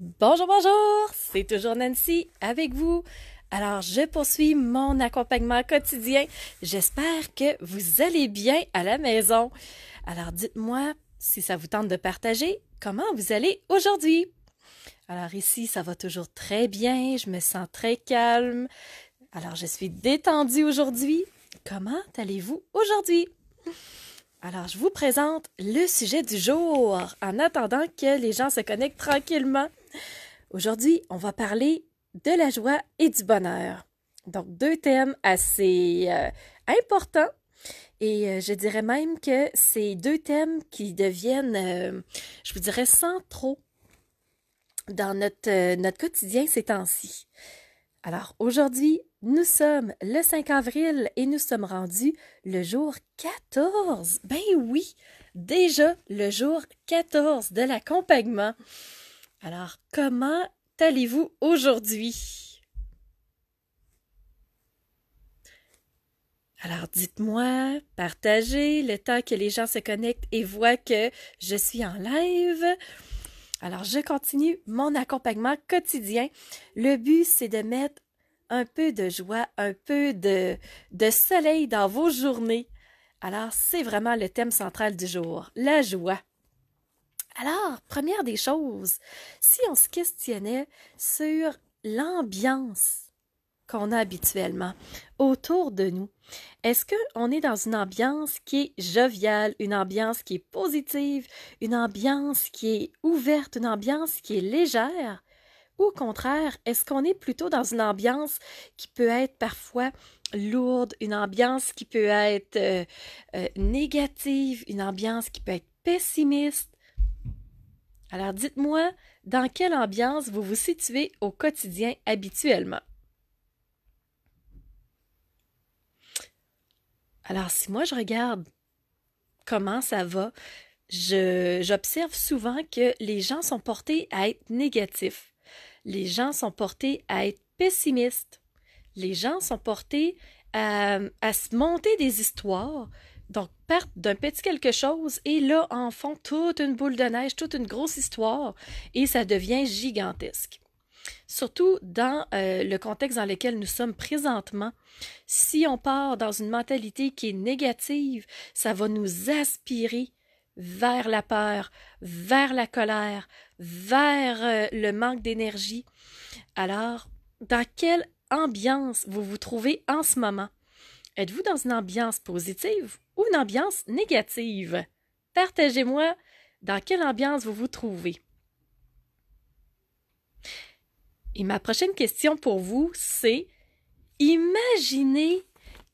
Bonjour, bonjour! C'est toujours Nancy avec vous. Alors, je poursuis mon accompagnement quotidien. J'espère que vous allez bien à la maison. Alors, dites-moi si ça vous tente de partager comment vous allez aujourd'hui. Alors ici, ça va toujours très bien. Je me sens très calme. Alors, je suis détendue aujourd'hui. Comment allez-vous aujourd'hui? Alors, je vous présente le sujet du jour en attendant que les gens se connectent tranquillement. Aujourd'hui, on va parler de la joie et du bonheur. Donc, deux thèmes assez importants et je dirais même que c'est deux thèmes qui deviennent, je vous dirais, centraux dans notre quotidien ces temps-ci. Alors, aujourd'hui, nous sommes le 5 avril et nous sommes rendus le jour 14. Ben oui, déjà le jour 14 de l'accompagnement. Alors, comment allez-vous aujourd'hui? Alors, dites-moi, partagez le temps que les gens se connectent et voient que je suis en live. Alors, je continue mon accompagnement quotidien. Le but, c'est de mettre un peu de joie, un peu de soleil dans vos journées. Alors, c'est vraiment le thème central du jour, la joie. Alors, première des choses, si on se questionnait sur l'ambiance qu'on a habituellement autour de nous, est-ce qu'on est dans une ambiance qui est joviale, une ambiance qui est positive, une ambiance qui est ouverte, une ambiance qui est légère? Ou au contraire, est-ce qu'on est plutôt dans une ambiance qui peut être parfois lourde, une ambiance qui peut être négative, une ambiance qui peut être pessimiste? Alors dites-moi, dans quelle ambiance vous vous situez au quotidien habituellement? Alors si moi je regarde comment ça va, j'observe souvent que les gens sont portés à être négatifs. Les gens sont portés à être pessimistes. Les gens sont portés à se monter des histoires. Donc, partent d'un petit quelque chose et là, en font toute une boule de neige, toute une grosse histoire et ça devient gigantesque. Surtout dans le contexte dans lequel nous sommes présentement. Si on part dans une mentalité qui est négative, ça va nous aspirer vers la peur, vers la colère, vers le manque d'énergie. Alors, dans quelle ambiance vous vous trouvez en ce moment? Êtes-vous dans une ambiance positive ou une ambiance négative? Partagez-moi dans quelle ambiance vous vous trouvez. Et ma prochaine question pour vous, c'est imaginez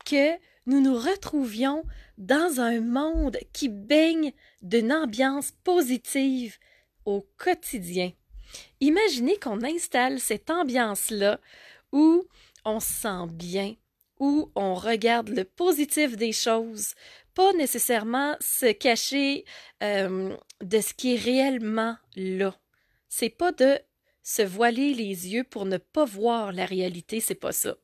que nous nous retrouvions dans un monde qui baigne d'une ambiance positive au quotidien. Imaginez qu'on installe cette ambiance-là où on se sent bien, où on regarde le positif des choses, pas nécessairement se cacher de ce qui est réellement là. C'est pas de se voiler les yeux pour ne pas voir la réalité, c'est pas ça.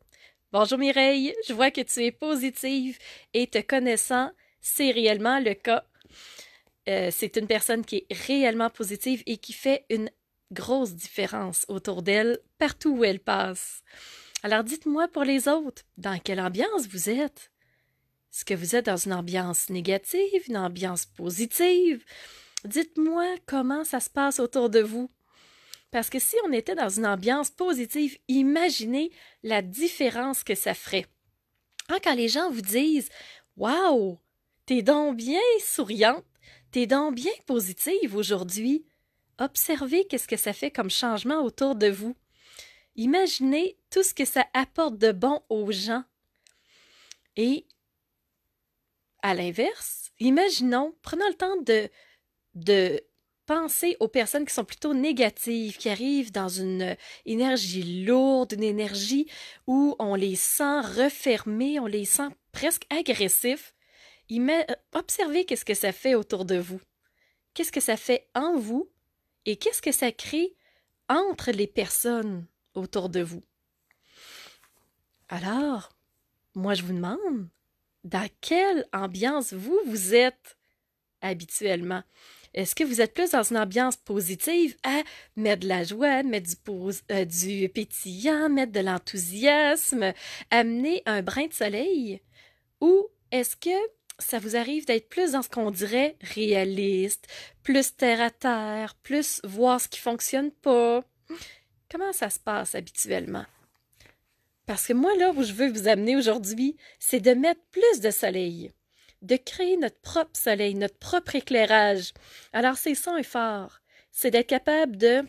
Bonjour Mireille, je vois que tu es positive et te connaissant, c'est réellement le cas. C'est une personne qui est réellement positive et qui fait une grosse différence autour d'elle, partout où elle passe. Alors dites-moi pour les autres, dans quelle ambiance vous êtes? Est-ce que vous êtes dans une ambiance négative, une ambiance positive? Dites-moi comment ça se passe autour de vous. Parce que si on était dans une ambiance positive, imaginez la différence que ça ferait. Quand les gens vous disent « Wow, t'es donc bien souriante, t'es donc bien positive aujourd'hui », observez qu'est-ce que ça fait comme changement autour de vous. Imaginez tout ce que ça apporte de bon aux gens. Et à l'inverse, imaginons, prenons le temps de penser aux personnes qui sont plutôt négatives, qui arrivent dans une énergie lourde, une énergie où on les sent refermés, on les sent presque agressifs. Observez qu'est-ce que ça fait autour de vous. Qu'est-ce que ça fait en vous et qu'est-ce que ça crée entre les personnes autour de vous. Alors, moi je vous demande, dans quelle ambiance vous êtes habituellement? Est-ce que vous êtes plus dans une ambiance positive à mettre de la joie, mettre du pétillant, mettre de l'enthousiasme, amener un brin de soleil? Ou est-ce que ça vous arrive d'être plus dans ce qu'on dirait réaliste, plus terre à terre, plus voir ce qui fonctionne pas? Comment ça se passe habituellement? Parce que moi, là, où je veux vous amener aujourd'hui, c'est de mettre plus de soleil, de créer notre propre soleil, notre propre éclairage. Alors, c'est ça un phare, c'est d'être capable de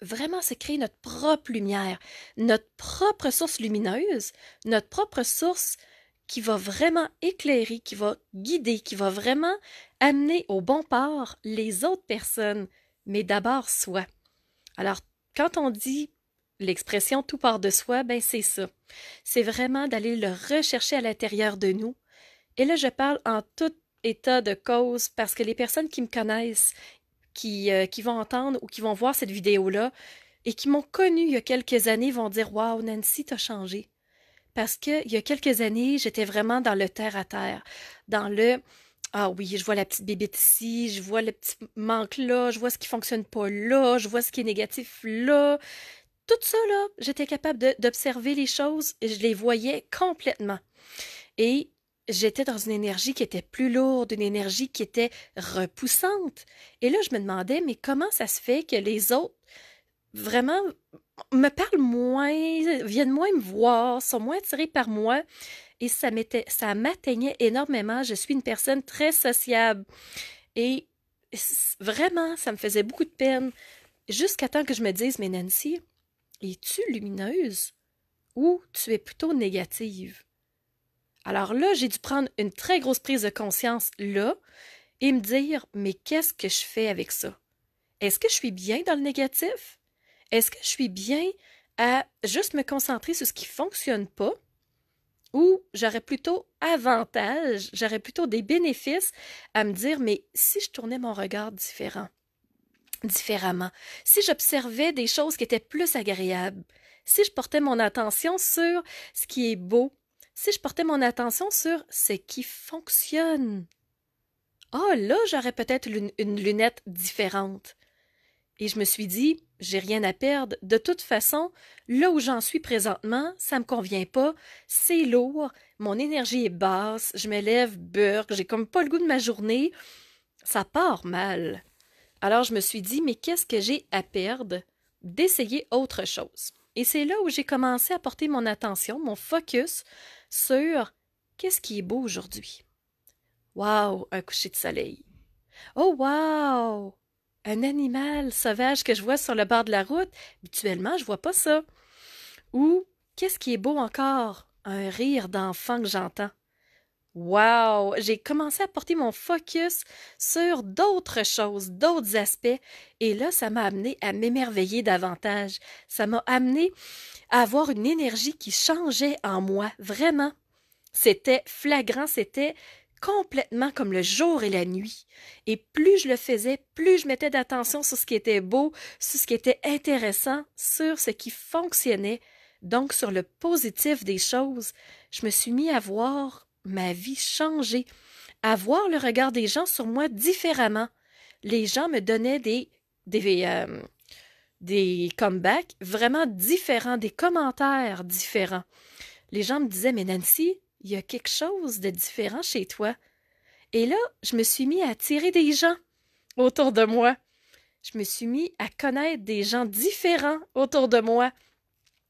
vraiment se créer notre propre lumière, notre propre source lumineuse, notre propre source qui va vraiment éclairer, qui va guider, qui va vraiment amener au bon port les autres personnes, mais d'abord soi. Alors, quand on dit l'expression tout part de soi, ben c'est ça. C'est vraiment d'aller le rechercher à l'intérieur de nous. Et là, je parle en tout état de cause parce que les personnes qui me connaissent, qui vont entendre ou qui vont voir cette vidéo-là et qui m'ont connue il y a quelques années vont dire Waouh, Nancy, t'as changé. Parce qu'il y a quelques années, j'étais vraiment dans le terre à terre, dans le ah oui, je vois la petite bébête ici, je vois le petit manque là, je vois ce qui fonctionne pas là, je vois ce qui est négatif là. Tout ça, là, j'étais capable d'observer les choses et je les voyais complètement. Et j'étais dans une énergie qui était plus lourde, une énergie qui était repoussante. Et là, je me demandais, mais comment ça se fait que les autres, vraiment, me parlent moins, viennent moins me voir, sont moins attirés par moi? Et ça m'atteignait énormément. Je suis une personne très sociable. Et vraiment, ça me faisait beaucoup de peine. Jusqu'à temps que je me dise, mais Nancy, es-tu lumineuse ou tu es plutôt négative? Alors là, j'ai dû prendre une très grosse prise de conscience là et me dire, mais qu'est-ce que je fais avec ça? Est-ce que je suis bien dans le négatif? Est-ce que je suis bien à juste me concentrer sur ce qui ne fonctionne pas? Ou j'aurais plutôt avantage, j'aurais plutôt des bénéfices à me dire, mais si je tournais mon regard différemment, si j'observais des choses qui étaient plus agréables, si je portais mon attention sur ce qui est beau, si je portais mon attention sur ce qui fonctionne, ah là, j'aurais peut-être une lunette différente. Et je me suis dit, j'ai rien à perdre. De toute façon, là où j'en suis présentement, ça me convient pas. C'est lourd. Mon énergie est basse. Je me lève, burk. J'ai comme pas le goût de ma journée. Ça part mal. Alors je me suis dit, mais qu'est-ce que j'ai à perdre d'essayer autre chose? Et c'est là où j'ai commencé à porter mon attention, mon focus sur qu'est-ce qui est beau aujourd'hui. Wow, un coucher de soleil. Oh wow! Un animal sauvage que je vois sur le bord de la route. Habituellement, je vois pas ça. Ou, qu'est-ce qui est beau encore? Un rire d'enfant que j'entends. Wow! J'ai commencé à porter mon focus sur d'autres choses, d'autres aspects. Et là, ça m'a amené à m'émerveiller davantage. Ça m'a amené à avoir une énergie qui changeait en moi, vraiment. C'était flagrant, c'était complètement comme le jour et la nuit. Et plus je le faisais, plus je mettais d'attention sur ce qui était beau, sur ce qui était intéressant, sur ce qui fonctionnait, donc sur le positif des choses. Je me suis mis à voir ma vie changer, à voir le regard des gens sur moi différemment. Les gens me donnaient des comebacks vraiment différents, des commentaires différents. Les gens me disaient, mais Nancy, il y a quelque chose de différent chez toi. Et là, je me suis mis à attirer des gens autour de moi. Je me suis mis à connaître des gens différents autour de moi.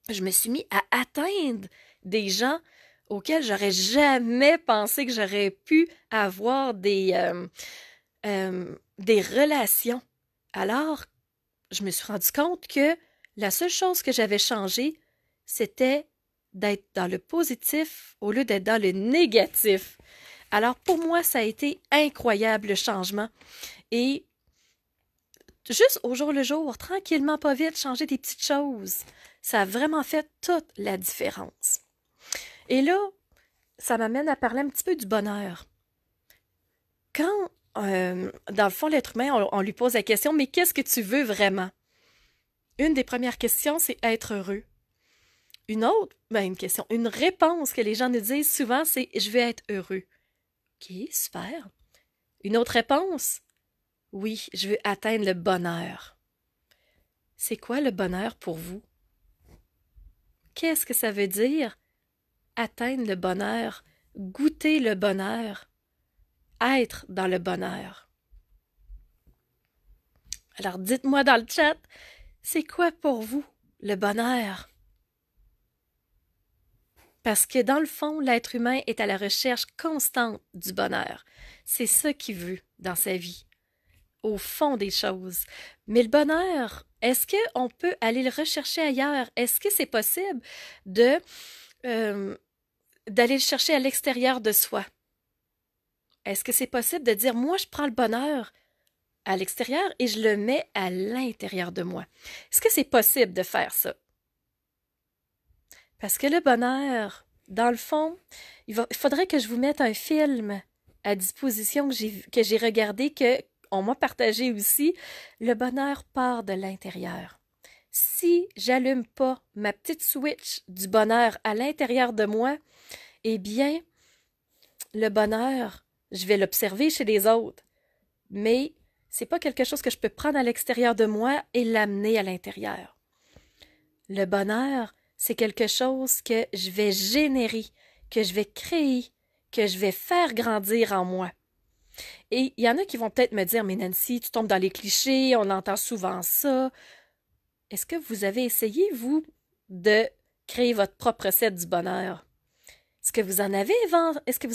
Je me suis mis à atteindre des gens auxquels j'aurais jamais pensé que j'aurais pu avoir des relations. Alors, je me suis rendu compte que la seule chose que j'avais changé, c'était d'être dans le positif au lieu d'être dans le négatif. Alors pour moi, ça a été incroyable le changement. Et juste au jour le jour, tranquillement, pas vite, changer des petites choses, ça a vraiment fait toute la différence. Et là, ça m'amène à parler un petit peu du bonheur. Quand, dans le fond, l'être humain, on lui pose la question, mais qu'est-ce que tu veux vraiment? Une des premières questions, c'est être heureux. Une réponse que les gens nous disent souvent, c'est « je vais être heureux ». OK, super. Une autre réponse? Oui, je veux atteindre le bonheur. C'est quoi le bonheur pour vous? Qu'est-ce que ça veut dire? Atteindre le bonheur, goûter le bonheur, être dans le bonheur. Alors dites-moi dans le chat, c'est quoi pour vous le bonheur? Parce que dans le fond, l'être humain est à la recherche constante du bonheur. C'est ça qu'il veut dans sa vie, au fond des choses. Mais le bonheur, est-ce qu'on peut aller le rechercher ailleurs? Est-ce que c'est possible de d'aller le chercher à l'extérieur de soi? Est-ce que c'est possible de dire, moi, je prends le bonheur à l'extérieur et je le mets à l'intérieur de moi? Est-ce que c'est possible de faire ça? Parce que le bonheur, dans le fond, il faudrait que je vous mette un film à disposition que j'ai regardé, qu'on m'a partagé aussi. Le bonheur part de l'intérieur. Si j'allume pas ma petite switch du bonheur à l'intérieur de moi, eh bien, le bonheur, je vais l'observer chez les autres. Mais c'est pas quelque chose que je peux prendre à l'extérieur de moi et l'amener à l'intérieur. Le bonheur, c'est quelque chose que je vais générer, que je vais créer, que je vais faire grandir en moi. Et il y en a qui vont peut-être me dire, mais Nancy, tu tombes dans les clichés, on entend souvent ça. Est-ce que vous avez essayé, vous, de créer votre propre recette du bonheur? Est-ce que vous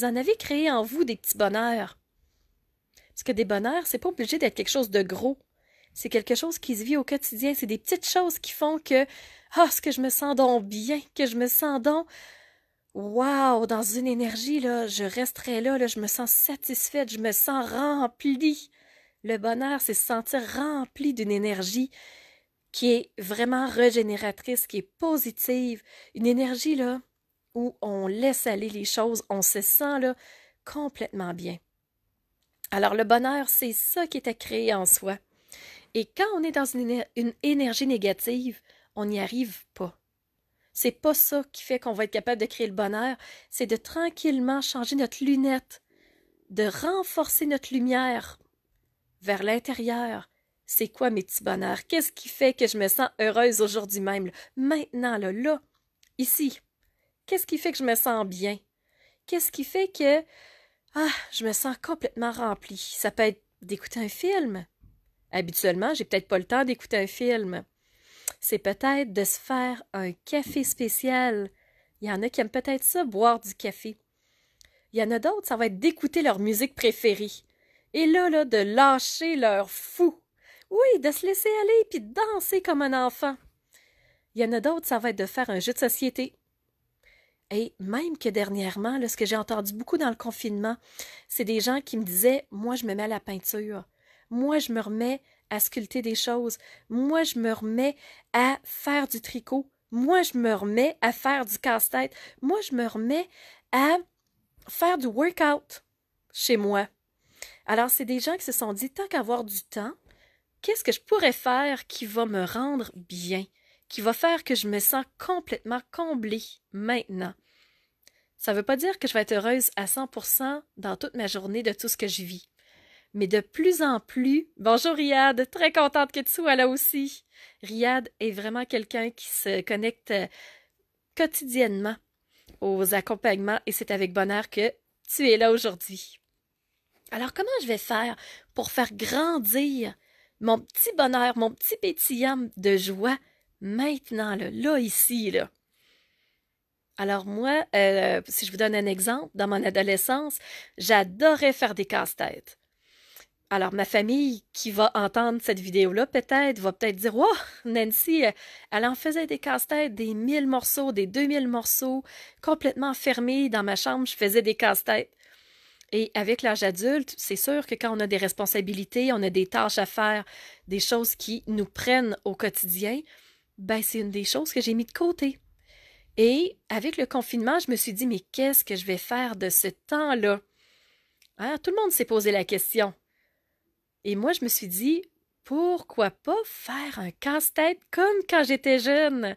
en avez créé en vous des petits bonheurs? Parce que des bonheurs, c'est pas obligé d'être quelque chose de gros. C'est quelque chose qui se vit au quotidien. C'est des petites choses qui font que, ce que je me sens donc bien, que je me sens donc, wow, dans une énergie, là, je resterai là, je me sens satisfaite, je me sens remplie. Le bonheur, c'est se sentir rempli d'une énergie qui est vraiment régénératrice, qui est positive. Une énergie, là, où on laisse aller les choses, on se sent, là, complètement bien. Alors, le bonheur, c'est ça qui est à créer en soi. Et quand on est dans une énergie négative, on n'y arrive pas. C'est pas ça qui fait qu'on va être capable de créer le bonheur, c'est de tranquillement changer notre lunette, de renforcer notre lumière vers l'intérieur. C'est quoi mes petits bonheurs? Qu'est-ce qui fait que je me sens heureuse aujourd'hui même? Là? Maintenant, là, ici. Qu'est-ce qui fait que je me sens bien? Qu'est-ce qui fait que je me sens complètement remplie? Ça peut être d'écouter un film. Habituellement, j'ai peut-être pas le temps d'écouter un film. C'est peut-être de se faire un café spécial. Il y en a qui aiment peut-être ça, boire du café. Il y en a d'autres, ça va être d'écouter leur musique préférée. Et là, de lâcher leur fou. Oui, de se laisser aller puis de danser comme un enfant. Il y en a d'autres, ça va être de faire un jeu de société. Et même que dernièrement, là, ce que j'ai entendu beaucoup dans le confinement, c'est des gens qui me disaient, moi, je me mets à la peinture. Moi, je me remets à sculpter des choses. Moi, je me remets à faire du tricot. Moi, je me remets à faire du casse-tête. Moi, je me remets à faire du workout chez moi. Alors, c'est des gens qui se sont dit, tant qu'avoir du temps, qu'est-ce que je pourrais faire qui va me rendre bien, qui va faire que je me sens complètement comblée maintenant? Ça ne veut pas dire que je vais être heureuse à 100% dans toute ma journée de tout ce que je vis. Mais de plus en plus, bonjour Riyad, très contente que tu sois là aussi. Riyad est vraiment quelqu'un qui se connecte quotidiennement aux accompagnements et c'est avec bonheur que tu es là aujourd'hui. Alors comment je vais faire pour faire grandir mon petit bonheur, mon petit pétillant de joie maintenant, là ici, là? Alors moi, si je vous donne un exemple, dans mon adolescence, j'adorais faire des casse-têtes. Alors, ma famille qui va entendre cette vidéo-là, va peut-être dire, oh, Nancy, elle en faisait des casse-têtes, des 1000 morceaux, des 2000 morceaux, complètement fermés dans ma chambre, je faisais des casse-têtes. Et avec l'âge adulte, c'est sûr que quand on a des responsabilités, on a des tâches à faire, des choses qui nous prennent au quotidien, ben c'est une des choses que j'ai mis de côté. Et avec le confinement, je me suis dit, mais qu'est-ce que je vais faire de ce temps-là? Hein, tout le monde s'est posé la question. Et moi, je me suis dit, pourquoi pas faire un casse-tête comme quand j'étais jeune?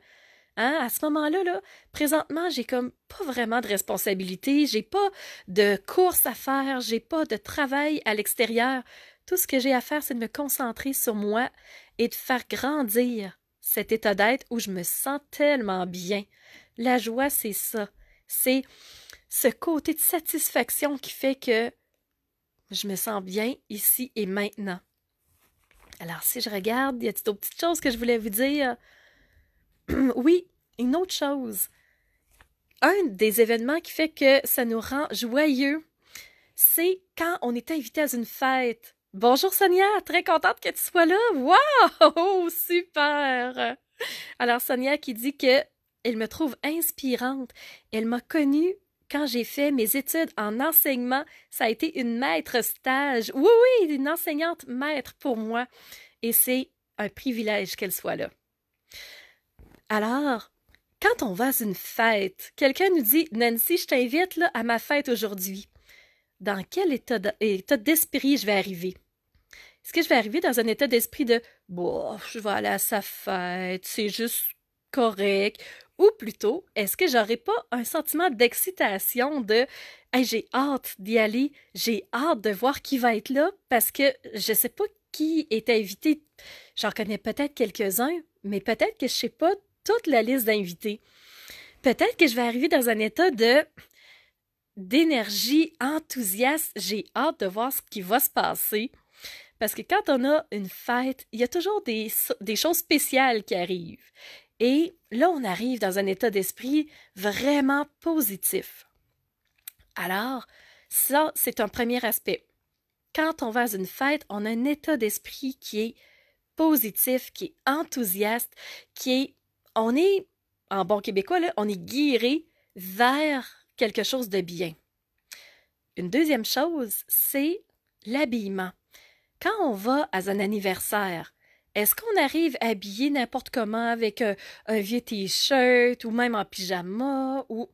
Hein? À ce moment-là, là, présentement, j'ai comme pas vraiment de responsabilité, j'ai pas de course à faire, j'ai pas de travail à l'extérieur. Tout ce que j'ai à faire, c'est de me concentrer sur moi et de faire grandir cet état d'être où je me sens tellement bien. La joie, c'est ça. C'est ce côté de satisfaction qui fait que je me sens bien ici et maintenant. Alors, si je regarde, y a-t-il d'autres petites choses que je voulais vous dire? Oui, une autre chose. Un des événements qui fait que ça nous rend joyeux, c'est quand on est invité à une fête. Bonjour Sonia, très contente que tu sois là. Wow, super. Alors Sonia qui dit que elle me trouve inspirante. Elle m'a connue quand j'ai fait mes études en enseignement. Ça a été une maître stage. Oui, oui, une enseignante maître pour moi. Et c'est un privilège qu'elle soit là. Alors, quand on va à une fête, quelqu'un nous dit « Nancy, je t'invite là, à ma fête aujourd'hui. » Dans quel état d'esprit je vais arriver? Est-ce que je vais arriver dans un état d'esprit de « Bon, je vais aller à sa fête, c'est juste correct. » Ou plutôt, est-ce que j'aurais pas un sentiment d'excitation de hey, j'ai hâte d'y aller, j'ai hâte de voir qui va être là parce que je sais pas qui est invité. J'en connais peut-être quelques-uns, mais peut-être que je sais pas toute la liste d'invités. Peut-être que je vais arriver dans un état d'énergie enthousiaste. J'ai hâte de voir ce qui va se passer. Parce que quand on a une fête, il y a toujours des choses spéciales qui arrivent. Et là, on arrive dans un état d'esprit vraiment positif. Alors, ça, c'est un premier aspect. Quand on va à une fête, on a un état d'esprit qui est positif, qui est enthousiaste, on est, en bon québécois, là, on est guiré vers quelque chose de bien. Une deuxième chose, c'est l'habillement. Quand on va à un anniversaire, est-ce qu'on arrive habillé n'importe comment avec un vieux t-shirt ou même en pyjama ou...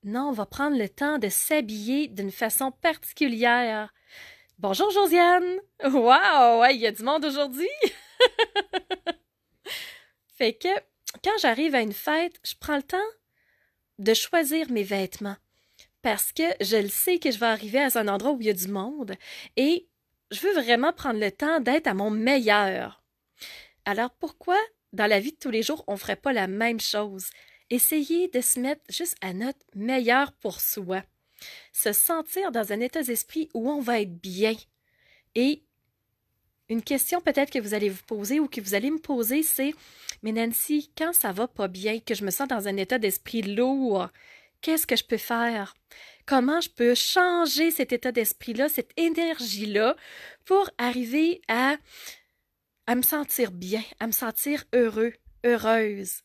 Non, on va prendre le temps de s'habiller d'une façon particulière. Bonjour Josiane! Wow! Il y a du monde aujourd'hui! Fait que quand j'arrive à une fête, je prends le temps de choisir mes vêtements parce que je le sais que je vais arriver à un endroit où il y a du monde et je veux vraiment prendre le temps d'être à mon meilleur. Alors pourquoi, dans la vie de tous les jours, on ne ferait pas la même chose? Essayer de se mettre juste à notre meilleur pour soi. Se sentir dans un état d'esprit où on va être bien. Et une question peut-être que vous allez vous poser ou que vous allez me poser, c'est « Mais Nancy, quand ça va pas bien, que je me sens dans un état d'esprit lourd, qu'est-ce que je peux faire? Comment je peux changer cet état d'esprit-là, cette énergie-là, pour arriver à me sentir bien, à me sentir heureux, heureuse? »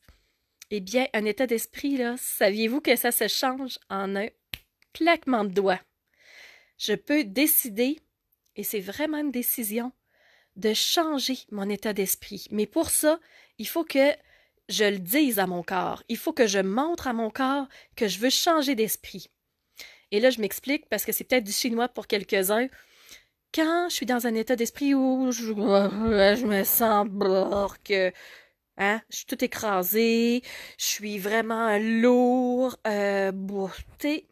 Eh bien, un état d'esprit, là, saviez-vous que ça se change en un claquement de doigts? Je peux décider, et c'est vraiment une décision, de changer mon état d'esprit. Mais pour ça, il faut que je le dise à mon corps. Il faut que je montre à mon corps que je veux changer d'esprit. Et là, je m'explique parce que c'est peut-être du chinois pour quelques-uns. Quand je suis dans un état d'esprit où je me sens que hein, je suis tout écrasée, je suis vraiment lourd, je suis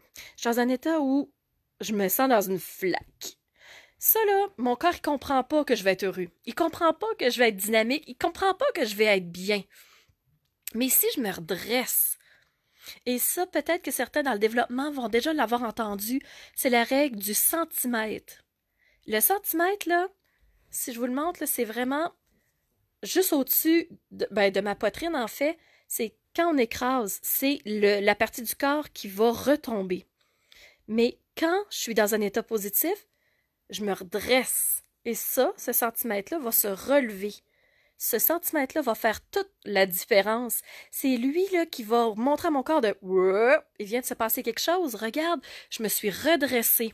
dans un état où je me sens dans une flaque. Ça, là, mon corps, il comprend pas que je vais être heureux. Il comprend pas que je vais être dynamique. Il comprend pas que je vais être bien. Mais si je me redresse, et ça, peut-être que certains dans le développement vont déjà l'avoir entendu, c'est la règle du centimètre. Le centimètre, là, si je vous le montre, là, c'est vraiment juste au-dessus de ma poitrine, en fait. C'est quand on écrase, c'est la partie du corps qui va retomber. Mais quand je suis dans un état positif, je me redresse. Et ça, ce centimètre-là va se relever. Ce centimètre-là va faire toute la différence. C'est lui là qui va montrer à mon corps de « Il vient de se passer quelque chose. Regarde, je me suis redressée. »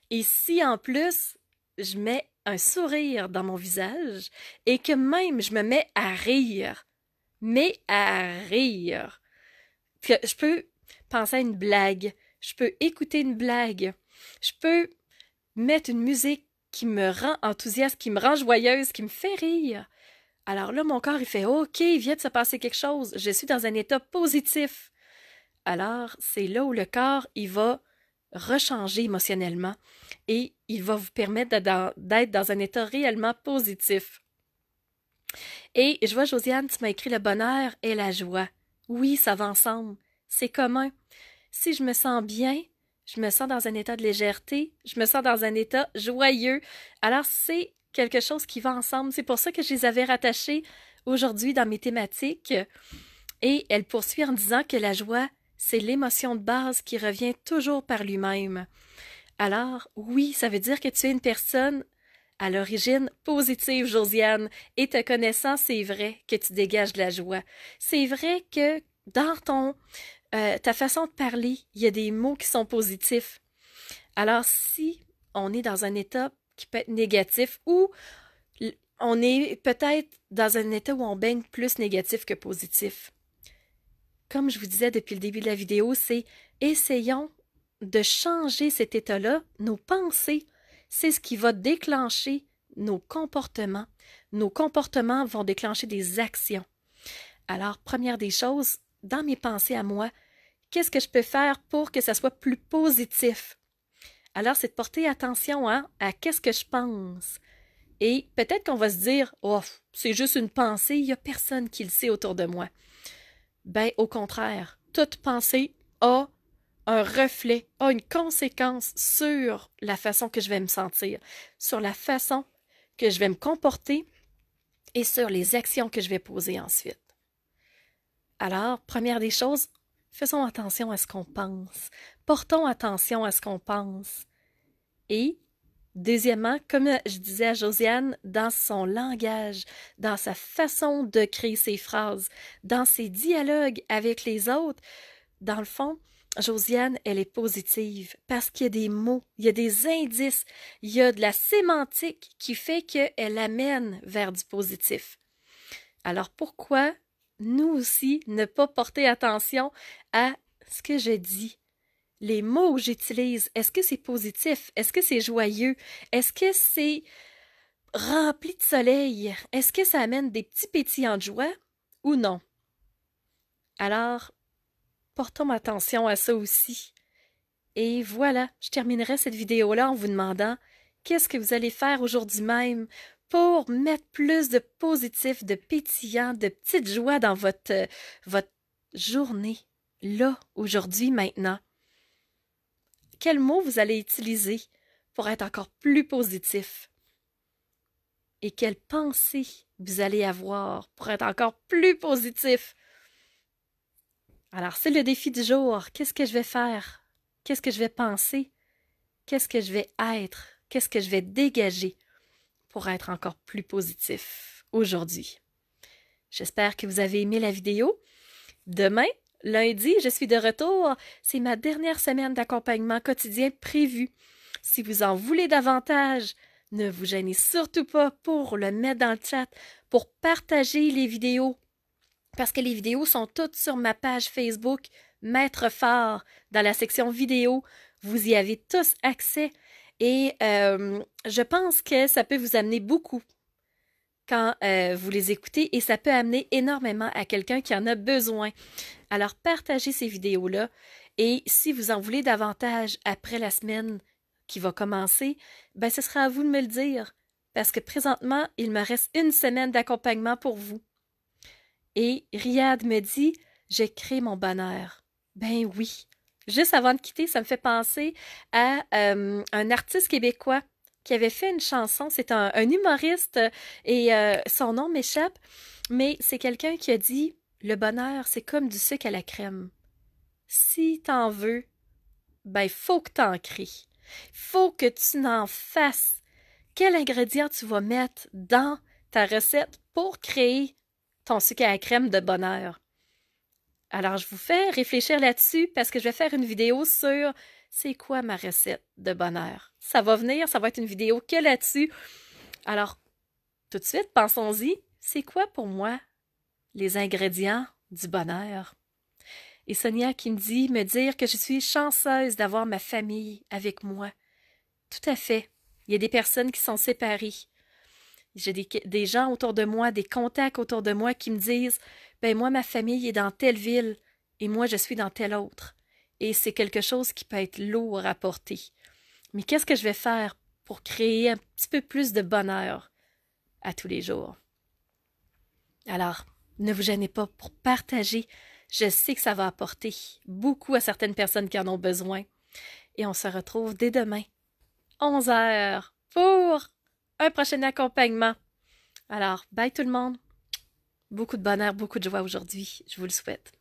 Et si en plus, je mets un sourire dans mon visage et que même je me mets à rire, que je peux penser à une blague, je peux écouter une blague, je peux mettre une musique qui me rend enthousiaste, qui me rend joyeuse, qui me fait rire. Alors là, mon corps, il fait « OK, il vient de se passer quelque chose. Je suis dans un état positif. » Alors, c'est là où le corps, il va rechanger émotionnellement et il va vous permettre d'être dans un état réellement positif. Et je vois, Josiane, tu m'as écrit le bonheur et la joie. Oui, ça va ensemble. C'est commun. Si je me sens bien, je me sens dans un état de légèreté, je me sens dans un état joyeux. Alors, c'est quelque chose qui va ensemble. C'est pour ça que je les avais rattachés aujourd'hui dans mes thématiques. Et elle poursuit en disant que la joie, c'est l'émotion de base qui revient toujours par lui-même. Alors, oui, ça veut dire que tu es une personne à l'origine positive, Josiane, et te connaissant, c'est vrai que tu dégages de la joie. C'est vrai que dans ta façon de parler, il y a des mots qui sont positifs. Alors, si on est dans un état qui peut être négatif ou on est peut-être dans un état où on baigne plus négatif que positif. Comme je vous disais depuis le début de la vidéo, c'est essayons de changer cet état-là, nos pensées. C'est ce qui va déclencher nos comportements. Nos comportements vont déclencher des actions. Alors, première des choses, dans mes pensées à moi, qu'est-ce que je peux faire pour que ça soit plus positif? Alors, c'est de porter attention à qu'est-ce que je pense. Et peut-être qu'on va se dire, oh, c'est juste une pensée, il n'y a personne qui le sait autour de moi. Ben, au contraire, toute pensée a un reflet, a une conséquence sur la façon que je vais me sentir, sur la façon que je vais me comporter et sur les actions que je vais poser ensuite. Alors, première des choses, faisons attention à ce qu'on pense. Portons attention à ce qu'on pense. Et, deuxièmement, comme je disais à Josiane, dans son langage, dans sa façon de créer ses phrases, dans ses dialogues avec les autres, dans le fond, Josiane, elle est positive parce qu'il y a des mots, il y a des indices, il y a de la sémantique qui fait qu'elle amène vers du positif. Alors pourquoi nous aussi ne pas porter attention à ce que je dis? Les mots que j'utilise, est-ce que c'est positif? Est-ce que c'est joyeux? Est-ce que c'est rempli de soleil? Est-ce que ça amène des petits pétillants de joie ou non? Alors, portons attention à ça aussi. Et voilà, je terminerai cette vidéo-là en vous demandant qu'est-ce que vous allez faire aujourd'hui même pour mettre plus de positif, de pétillant, de petite joie dans votre journée, là, aujourd'hui, maintenant. Quels mots vous allez utiliser pour être encore plus positif? Et quelles pensées vous allez avoir pour être encore plus positif? Alors, c'est le défi du jour. Qu'est-ce que je vais faire? Qu'est-ce que je vais penser? Qu'est-ce que je vais être? Qu'est-ce que je vais dégager pour être encore plus positif aujourd'hui? J'espère que vous avez aimé la vidéo. Demain, lundi, je suis de retour. C'est ma dernière semaine d'accompagnement quotidien prévue. Si vous en voulez davantage, ne vous gênez surtout pas pour le mettre dans le chat, pour partager les vidéos, parce que les vidéos sont toutes sur ma page Facebook Maître Fort, dans la section vidéo. Vous y avez tous accès et je pense que ça peut vous amener beaucoup quand vous les écoutez et ça peut amener énormément à quelqu'un qui en a besoin. Alors, partagez ces vidéos-là et si vous en voulez davantage après la semaine qui va commencer, ben ce sera à vous de me le dire parce que présentement, il me reste une semaine d'accompagnement pour vous. Et Riyad me dit, je crée mon bonheur. Ben oui. Juste avant de quitter, ça me fait penser à un artiste québécois qui avait fait une chanson. C'est un humoriste et son nom m'échappe, mais c'est quelqu'un qui a dit, le bonheur, c'est comme du sucre à la crème. Si t'en veux, ben faut que t'en crées. Faut que tu n'en fasses. Quel ingrédient tu vas mettre dans ta recette pour créer ton sucre à la crème de bonheur? Alors, je vous fais réfléchir là-dessus parce que je vais faire une vidéo sur c'est quoi ma recette de bonheur. Ça va venir, ça va être une vidéo que là-dessus. Alors, tout de suite, pensons-y. C'est quoi pour moi les ingrédients du bonheur? Et Sonia qui me dire que je suis chanceuse d'avoir ma famille avec moi. Tout à fait. Il y a des personnes qui sont séparées. J'ai des gens autour de moi, des contacts autour de moi qui me disent « Ben moi, ma famille est dans telle ville et moi, je suis dans telle autre. » et c'est quelque chose qui peut être lourd à porter. Mais qu'est-ce que je vais faire pour créer un petit peu plus de bonheur à tous les jours? Alors, ne vous gênez pas pour partager. Je sais que ça va apporter beaucoup à certaines personnes qui en ont besoin. Et on se retrouve dès demain, 11 heures, pour un prochain accompagnement. Alors, bye tout le monde. Beaucoup de bonheur, beaucoup de joie aujourd'hui. Je vous le souhaite.